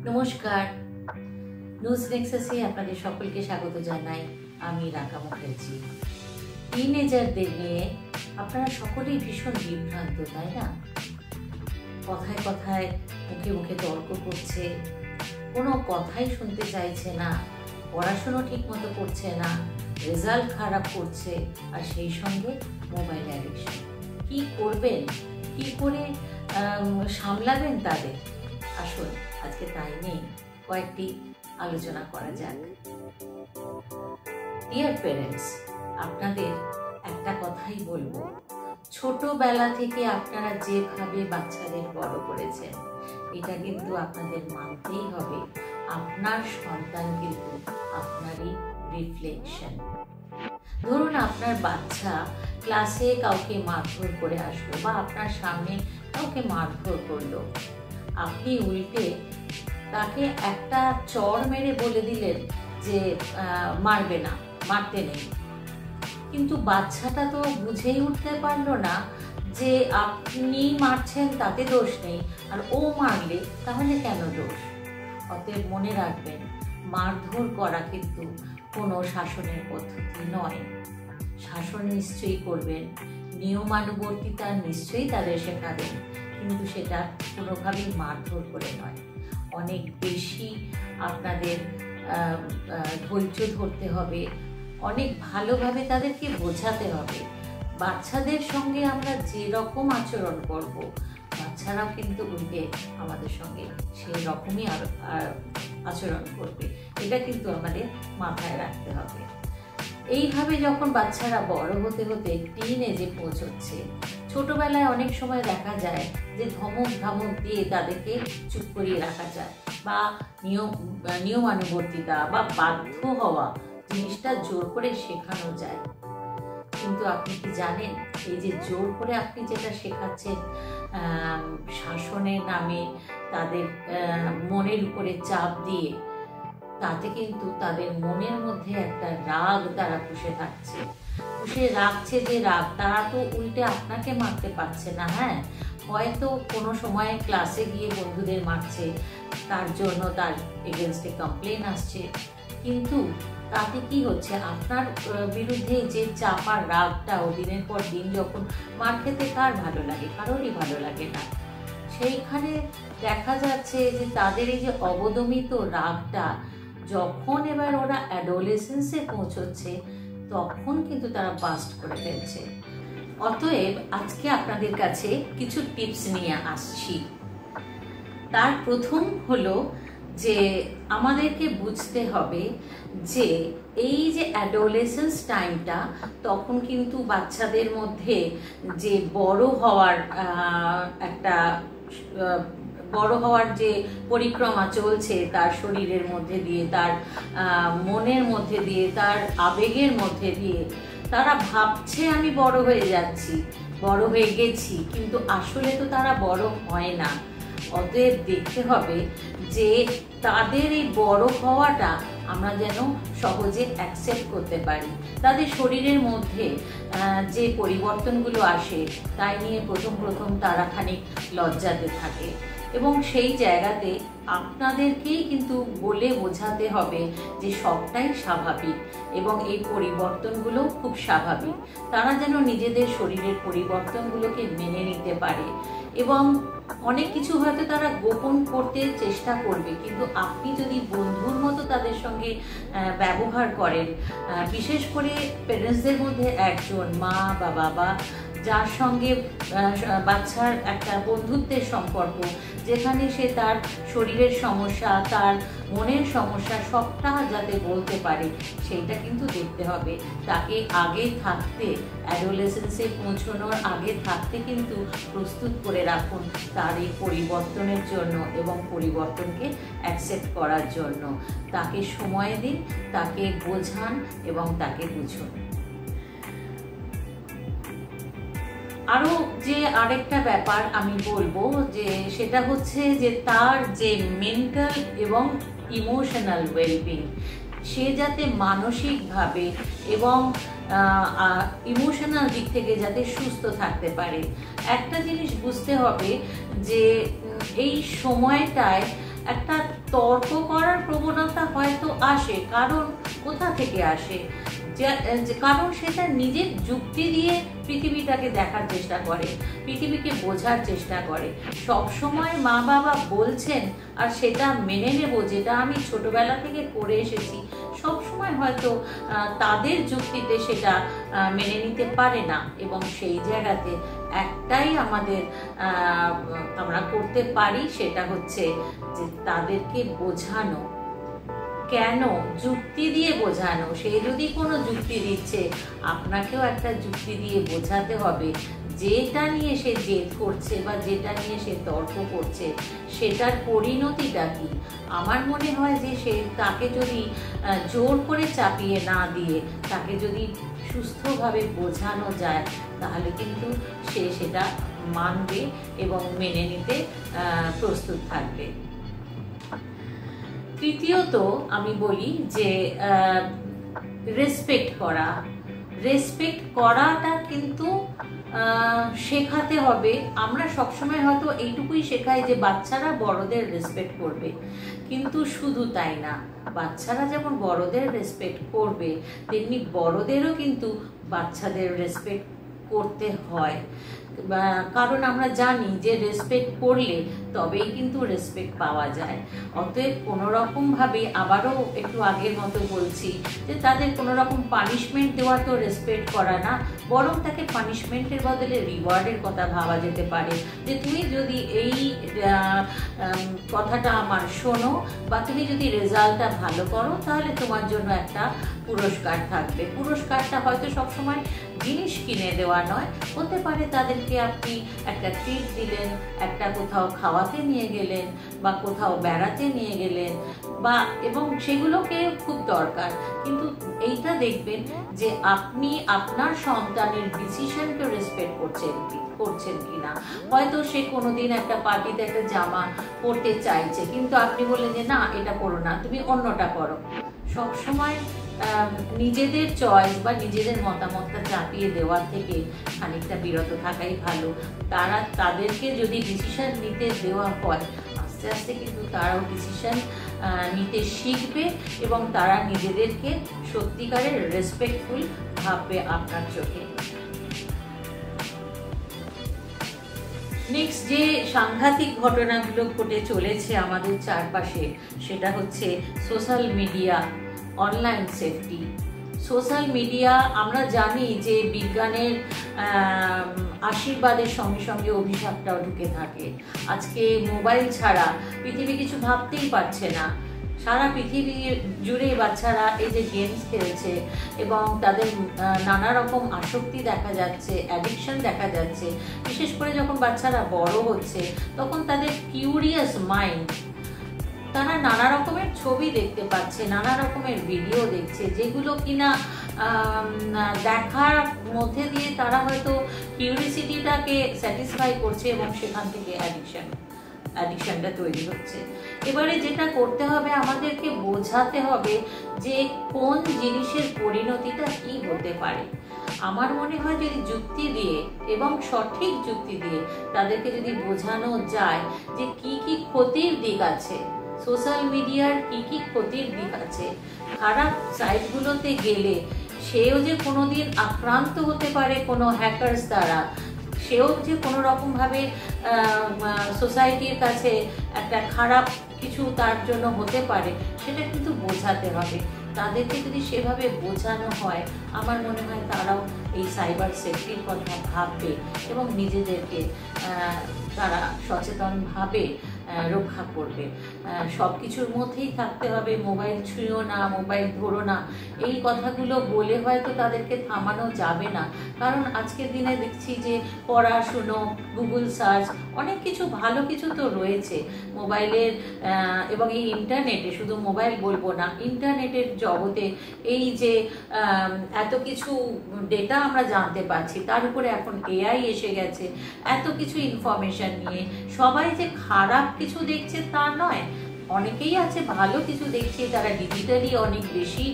নমস্কার, নিউজ নেক্সাসে আপনাদের সকলকে স্বাগত জানাই। আমি রাকা মুখার্জি। টিনেজারদের নিয়ে আপনারা সকলেই ভীষণ বিভ্রান্ত, তাই না? কথায় কথায় মুখে মুখে তর্ক করছে, কোনো কথাই শুনতে চাইছে না, পড়াশুনো ঠিক মতো করছে না, রেজাল্ট খারাপ করছে, আর সেই সঙ্গে মোবাইল অ্যাডিকশন। কি করবেন, কি করে সামলাবেন তাদের? আসুন আজকে তাই নিয়ে কয়েকটি আলোচনা করা যাক। ডিয়ার পেরেন্টস, আপনাদের একটা কথাই বলবো, ছোটবেলা থেকে আপনারা যেভাবে বাচ্চাদের বড় করেছেন, এটা কিন্তু আপনাদের মানতেই হবে। আপনার সন্তান কিন্তু আপনারই রিফ্লেকশন। ধরুন আপনার বাচ্চা ক্লাসে কাউকে মারধর করে আসলো, বা আপনার সামনে কাউকে মারধর করলো, আপনি উল্টে তাকে একটা চড় মেরে বলে দিলেন যে মারবে না, মারতে নেই। কিন্তু বাচ্চাটা তো বুঝেই উঠতে পারলো না যে আপনি মারছেন তাতে দোষ নেই, আর ও মারলে তাহলে কেন দোষ? অতএব মনে রাখবেন, মারধর করা কিন্তু কোনো শাসনের পদ্ধতি নয়। শাসন নিশ্চয়ই করবেন, নিয়মানুবর্তিতা নিশ্চয়ই তাদের শেখাবেন, কিন্তু সেটা কোনোভাবেই মারধর করে নয়। অনেক বেশি আপনাদের ধৈর্য ধরতে হবে, অনেক ভালোভাবে তাদেরকে বোঝাতে হবে। বাচ্চাদের সঙ্গে আমরা যেরকম আচরণ করব, বাচ্চারাও কিন্তু উল্টে আমাদের সঙ্গে সেই রকমই আচরণ করবে। এটা কিন্তু আমাদের মাথায় রাখতে হবে। এইভাবে যখন বাচ্চারা বড় হতে হতে টিনেজে পৌঁছচ্ছে, ছোটবেলায় অনেক সময় দেখা যায় যে ধমক ধামক দিয়ে তাদেরকে চুপ করিয়ে রাখা যায়, বা নিয়মানুবর্তিতা বা বাধ্য হওয়া জিনিসটা জোর করে শেখানো যায়। কিন্তু আপনি কি জানেন, এই যে জোর করে আপনি যেটা শেখাচ্ছেন শাসনের নামে, তাদের মনের উপরে চাপ দিয়ে, তাতে কিন্তু তাদের মনের মধ্যে একটা রাগ তারা পুষে রাখছে যে রাগ, তারা তো উল্টে আপনাকে মারতে পারছে না। হ্যাঁ, হয়তো কোনো সময় ক্লাসে গিয়ে বন্ধুদের মারছে, তার জন্য তার এগেনস্টে কমপ্লেন আসছে, কিন্তু তাতে কি হচ্ছে? আপনার বিরুদ্ধে যে চাপার রাগটা ও দিনের পর দিন যখন মার খেতে কার ভালো লাগে? কারোরই ভালো লাগে না। সেইখানে দেখা যাচ্ছে যে তাদের এই যে অবদমিত রাগটা যখন এবার ওরা অ্যাডোলেসেন্সে পৌঁছচ্ছে, তখন কিন্তু তারা বাস্ট করে ফেলছে। অতএব আজকে আপনাদের কাছে কিছু টিপস নিয়ে আসছি। তার প্রথম হলো যে আমাদেরকে বুঝতে হবে যে এই যে অ্যাডোলেসেন্স টাইমটা, তখন কিন্তু বাচ্চাদের মধ্যে যে বড় হওয়ার যে পরিক্রমা চলছে, তার শরীরের মধ্যে দিয়ে, তার মনের মধ্যে দিয়ে, তার আবেগের মধ্যে দিয়ে, তারা ভাবছে আমি বড় হয়ে যাচ্ছি, বড় হয়ে গেছি, কিন্তু আসলে তো তারা বড় হয় না। অতএব দেখতে হবে যে তাদের এই বড় হওয়াটা আমরা যেন সহজে অ্যাকসেপ্ট করতে পারি। তাদের শরীরের মধ্যে যে পরিবর্তনগুলো আসে, তাই নিয়ে প্রথম তারা খানিক লজ্জাতে থাকে, এবং সেই জায়গাতে আপনাদেরকেই কিন্তু বলে বোঝাতে হবে যে সবটাই স্বাভাবিক এবং এই পরিবর্তনগুলো খুব স্বাভাবিক। তারা যেন নিজেদের শরীরের পরিবর্তনগুলোকে মেনে নিতে পারে, এবং অনেক কিছু হয়তো তারা গোপন করতে চেষ্টা করবে, কিন্তু আপনি যদি বন্ধুর মতো তাদের সঙ্গে ব্যবহার করেন, বিশেষ করে পেরেন্টসদের মধ্যে একজন মা বা বাবা, যার সঙ্গে বাচ্চার একটা বন্ধুত্বের সম্পর্ক, যেখানে সে তার শরীরের সমস্যা, তার মনের সমস্যা সবটা যাতে বলতে পারে, সেইটা কিন্তু দেখতে হবে। তাকে আগে থাকতে, অ্যাডোলেসেন্সে পৌঁছানোর আগে থাকতে কিন্তু প্রস্তুত করে রাখুন তার এই পরিবর্তনের জন্য এবং পরিবর্তনকে অ্যাকসেপ্ট করার জন্য। তাকে সময় দিন, তাকে বোঝান এবং তাকে বুঝুন। আরও যে আরেকটা ব্যাপার আমি বলবো, যে সেটা হচ্ছে যে তার যে মেন্টাল এবং ইমোশনাল ওয়েলবিং, সে যাতে মানসিকভাবে এবং ইমোশনাল দিক থেকে যাতে সুস্থ থাকতে পারে। একটা জিনিস বুঝতে হবে যে এই সময়টায় একটা তর্ক করার প্রবণতা হয়তো আসে, কারণ কোথা থেকে আসে, কারণ সেটা নিজের যুক্তি দিয়ে পৃথিবীটাকে দেখার চেষ্টা করে, পৃথিবীকে বোঝার চেষ্টা করে। সব সময় মা বাবা বলছেন আর সেটা মেনে নেব, যেটা আমি ছোটবেলা থেকে করে এসেছি, সব সময় হয়তো তাদের যুক্তিতে সেটা মেনে নিতে পারে না। এবং সেই জায়গাতে একটাই আমরা করতে পারি, সেটা হচ্ছে যে তাদেরকে বোঝানো। কেন? যুক্তি দিয়ে বোঝানো। সে যদি কোনো যুক্তি দিচ্ছে, আপনাকেও একটা যুক্তি দিয়ে বোঝাতে হবে। যেটা নিয়ে সে জেদ করছে বা যেটা নিয়ে সে তর্ক করছে, সেটার পরিণতিটা কি। আমার মনে হয় যে তাকে যদি জোর করে চাপিয়ে না দিয়ে তাকে যদি সুস্থভাবে বোঝানো যায়, তাহলে কিন্তু সে সেটা মানবে এবং মেনে নিতে প্রস্তুত থাকবে। তৃতীয়ত আমি বলি যে রেসপেক্ট করাটা কিন্তু শেখাতে হবে। আমরা সবসময় হয়তো এইটুকুই শেখাই যে বাচ্চারা বড়দের রেসপেক্ট করবে, কিন্তু শুধু তাই না, বাচ্চারা যেমন বড়দের রেসপেক্ট করবে, তেমনি বড়দেরও কিন্তু বাচ্চাদের রেসপেক্ট করতে হয়। কারণ আমরা জানি যে রেসপেক্ট করলে তবেই কিন্তু রেসপেক্ট পাওয়া যায়। অতএব কোনো রকমভাবে, আবারও একটু আগের মতো বলছি, যে তাদের কোনো রকম পানিশমেন্ট দেওয়া তো রেসপেক্ট করা না, বরং তাকে পানিশমেন্টের বদলে রিওয়ার্ডের কথা ভাবা যেতে পারে। যে তুমি যদি এই কথাটা আমার শোনো বা তুমি যদি রেজাল্টটা ভালো করো, তাহলে তোমার জন্য একটা পুরস্কার থাকবে। পুরস্কারটা হয়তো সবসময় জিনিস কিনে দেওয়া নয়, হতে পারে তাদেরকে আপনি একটা ট্রিট দিলেন, একটা কোথাও খাওয়াতে নিয়ে গেলেন বা কোথাও বেড়াতে নিয়ে গেলেন, বা এবং সেগুলোকে খুব দরকার। কিন্তু এইটা দেখবেন যে আপনি আপনার সন্তানের ডিসিশনকে রেসপেক্ট করছেন কিনা। হয়তো সে কোনোদিন একটা পার্টিতে একটা জামা পরতে চাইছে, কিন্তু আপনি বললেন যে না, এটা পরো না, তুমি অন্যটা করো। সবসময় নিজেদের চয়েস বা নিজেদের মতামতটা চাপিয়ে দেওয়ার থেকে খানিকটা বিরত থাকাই ভালো। তাদেরকে যদি ডিসিশন নিতে দেওয়া হয়, আস্তে আস্তে কিন্তু তারাও ডিসিশন নিতে শিখবে এবং তারা নিজেদেরকে সত্যিকারের রেসপেক্টফুল ভাববে আপনার চোখে। নেক্সট যে সাংঘাতিক ঘটনাগুলো ঘটে চলেছে আমাদের চারপাশে, সেটা হচ্ছে social media, online safety. Social media, আমরা জানি যে বিজ্ঞানের আশীর্বাদের সঙ্গে সঙ্গে অভিশাপটাও ঢুকে থাকে। আজকে মোবাইল ছাড়া পৃথিবী কিছু ভাবতেই পারছে না। সারা পৃথিবী জুড়ে বাচ্চারা এই যে গেমস খেলছে এবং তাদের নানা রকম আসক্তি দেখা যাচ্ছে, অ্যাডিকশন দেখা যাচ্ছে। বিশেষ করে যখন বাচ্চারা বড় হচ্ছে, তখন তাদের কিউরিয়াস মাইন্ড, তারা নানা রকমের ছবি দেখতে পাচ্ছে, নানা রকমের ভিডিও দেখছে, যেগুলো কিনা দেখার মধ্যে দিয়ে তারা হয়তো কিউরিসিটিটাকে স্যাটিসফাই করছে এবং সেখান থেকে অ্যাডিকশনটা তৈরি হচ্ছে। এবারে যেটা করতে হবে, আমাদেরকে বোঝাতে হবে যে কোন জিনিসের পরিণতিটা কি হতে পারে। আমার মনে হয় যদি যুক্তি দিয়ে এবং সঠিক যুক্তি দিয়ে তাদেরকে যদি বোঝানো যায় যে কি কি ক্ষতির দিক আছে, সোশ্যাল মিডিয়ার কি কি ক্ষতির দিক আছে, খারাপ সাইটগুলোতে গেলে সেও যে কোনোদিন আক্রান্ত হতে পারে কোনো হ্যাকার্স দ্বারা, সেও যে কোনো রকমভাবে সোসাইটির কাছে একটা খারাপ কিছু তার জন্য হতে পারে, সেটা কিন্তু বোঝাতে হবে। তাদেরকে যদি সেভাবে বোঝানো হয়, আমার মনে হয় তারাও এই সাইবার সেফটির কথা ভাববে এবং নিজেদেরকে তারা সচেতনভাবে রক্ষা করবে। সব কিছুর মধ্যেই থাকতে হবে, মোবাইল ছুঁয়ো না, মোবাইল ধরো না, এই কথাগুলো বলে হয়তো তাদেরকে থামানো যাবে না। কারণ আজকের দিনে দেখছি যে পড়াশুনো, গুগল সার্চ, অনেক কিছু ভালো কিছু তো রয়েছে মোবাইলের এবং এই ইন্টারনেটে। শুধু মোবাইল বলবো না, ইন্টারনেটের জগতে এই যে এত কিছু ডেটা আমরা জানতে পারছি, তার উপরে এখন এআই এসে গেছে, এত কিছু ইনফরমেশন নিয়ে সবাই যে খারাপ কিছু দেখছে তা নয়, অনেকেই আছে ভালো কিছু দেখছে, তারা ডিজিটালি অনেক বেশি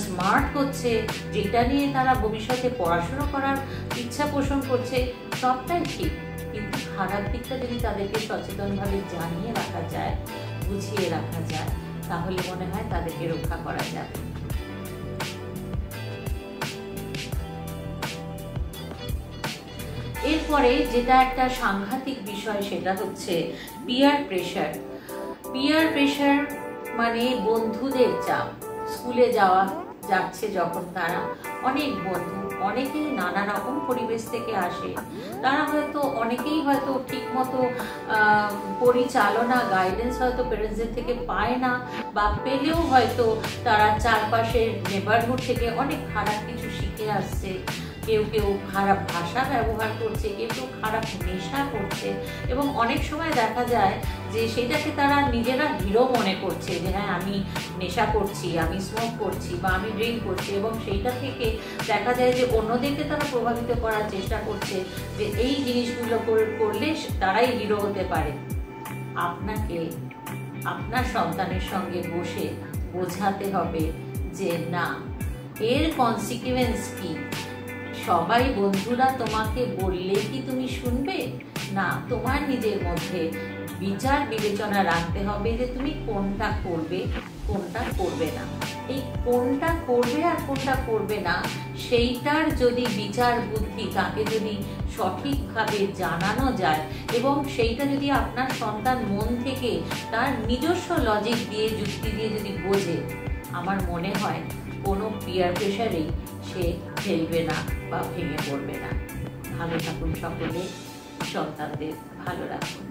স্মার্ট হচ্ছে, যেটা নিয়ে তারা ভবিষ্যতে পড়াশুনো করার ইচ্ছা পোষণ করছে, সবটাই ঠিক। কিন্তু খারাপ দিকটা যদি তাদেরকে সচেতনভাবে জানিয়ে রাখা যায়, বুঝিয়ে রাখা যায়, তাহলে মনে হয় তাদেরকে রক্ষা করা যাবে। এরপরে যেটা একটা সাংঘাতিক বিষয়, সেটা হচ্ছে পিয়ার প্রেশার। পিয়ার প্রেশার মানে বন্ধুদের চাপ। স্কুলে যাচ্ছে যখন তারা, অনেক বন্ধু, অনেকেই নানা রকম পরিবেশ থেকে আসে, তারা হয়তো অনেকেই হয়তো ঠিক মতো পরিচালনা, গাইডেন্স হয়তো প্যারেন্টসদের থেকে পায় না, বা পেলেও হয়তো তারা চারপাশের নেবারহুড থেকে অনেক খারাপ কিছু শিখে আসছে। কেউ কেউ খারাপ ভাষা ব্যবহার করছে, কেউ কেউ খারাপ নেশা করছে, এবং অনেক সময় দেখা যায় যে সেটাকে তারা নিজেরা হিরো মনে করছে, যে হ্যাঁ আমি নেশা করছি, আমি স্মোক করছি, বা আমি ড্রিঙ্ক করছি, এবং সেইটা থেকে দেখা যায় যে অন্যদেরকে তারা প্রভাবিত করার চেষ্টা করছে যে এই জিনিসগুলো করলে তারাই হিরো হতে পারে। আপনাকে আপনার সন্তানের সঙ্গে বসে বোঝাতে হবে যে না, এর কনসিকুয়েন্স কি। সবাই বন্ধুরা তোমাকে বললে কি তুমি শুনবে? না, তোমার নিজের মধ্যে বিচার বিবেচনা রাখতে হবে যে তুমি কোনটা করবে, কোনটা করবে না। এই কোনটা করবে আর কোনটা করবে না, সেইটার যদি বিচার বুদ্ধি তাকে যদি সঠিকভাবে জানানো যায়, এবং সেইটা যদি আপনার সন্তান মন থেকে তার নিজস্ব লজিক দিয়ে, যুক্তি দিয়ে যদি বোঝে, আমার মনে হয় কোনো পিয়ার প্রেশারেই সে ফেলবে না বা ভেঙে পড়বে না। ভালো থাকুন সকলে, সন্তানদের ভালো রাখুন।